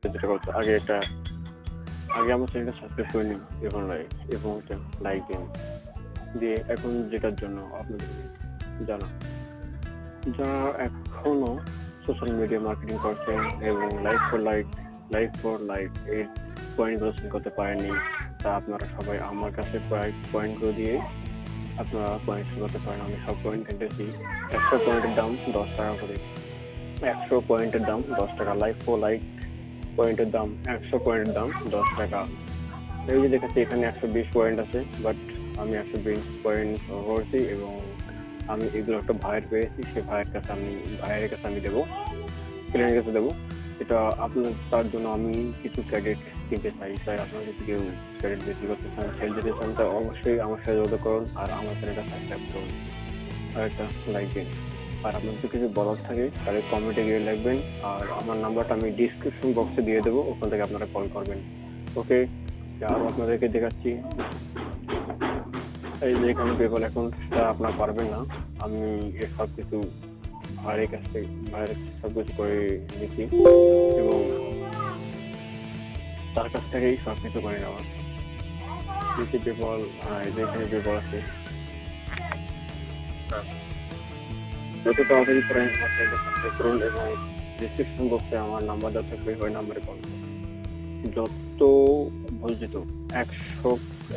যেটা করতে আগে আমার চ্যানেলটা সাবস্ক্রাইব করে নিন এবং লাইক দিন দিয়ে এখন যেটার জন্য আপনাদের জানা যারা এখনো সোশ্যাল মিডিয়া মার্কেটিং করছেন এবং লাইক4লাইক এর পয়েন্টগুলো সেল করতে পারেননি, তা আপনারা সবাই আমার কাছে পয়েন্টগুলো দিয়ে আপনারা পয়েন্ট সেল করতে পারেন। আমি সব পয়েন্ট কিনতেছি 100 পয়েন্টের দাম 10 টাকা করে। 100 পয়েন্টের দাম 10 টাকা। লাইক পয়েন্টের দাম 100 পয়েন্টের দাম 10 টাকা। এই যে দেখাচ্ছি এখানে 120 পয়েন্ট আছে, বাট আমি 120 পয়েন্ট করছি এবং আমি এগুলো একটা ভাইয়ের পেয়েছি, সে ভাইয়ের কাছে আমি দেবো, ক্লিয়েন্টের কাছে দেবো। এটা আপনার তার জন্য আমি কিছু ক্রেডিট কিনতে চাই। তাই আপনারা যদি কেউ ক্রেডিট বিক্রি করতে চান, সেল দিতে চান, তা অবশ্যই আমার সাথে যোগাযোগ করুন আর আমার চ্যানেলটা সাবস্ক্রাইব করুন আর একটা লাইক দিন। আর আপনার যদি কিছু বলার থাকে তাহলে কমেন্টে গিয়ে লিখবেন, আর আমার নাম্বারটা আমি ডিসক্রিপশন বক্সে দিয়ে দেবো, ওখান থেকে আপনারা কল করবেন। ওকে, আর আপনাদেরকে দেখাচ্ছি এই যে এখানে পেপাল অ্যাকাউন্টটা আপনার পারবেন না, আমি সব কিছু ভাইয়ের কাছে সবকিছু করে নিচ্ছি এবং তার কাছ থেকেই সবকিছু করে নেওয়া। নিচে পেপাল, এই যে এখানে পেপাল আছে, যত তাড়াতাড়ি পারেন আমার চ্যানেলটা সাবস্ক্রাইব করুন এবং ডিসক্রিপশন বক্সে আমার নাম্বার দেওয়া থাকবে, ওই নাম্বারে কল করুন। যত বলছি তো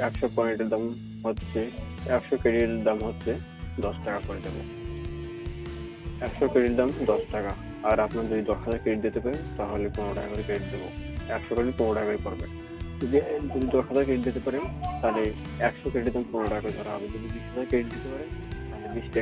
100 পয়েন্টের দাম হচ্ছে 100 ক্রেডিটের দাম হচ্ছে 10 টাকা করে দেবো। 100 ক্রেডিট দাম 10 টাকা। আর আপনার যদি 10,000 ক্রেডিট দিতে পারেন তাহলে 15 টাকা করে ক্রেডিট দেবো। 100 ক্রেডিট 15 টাকা করে পড়বে। যদি 10,000 ক্রেডিট দিতে পারেন তাহলে 100 ক্রেডিট দাম 15 টাকা করে ধরা হবে। যদি 20,000 ক্রেডিট দিতে পারেন তাহলে 20 টাকা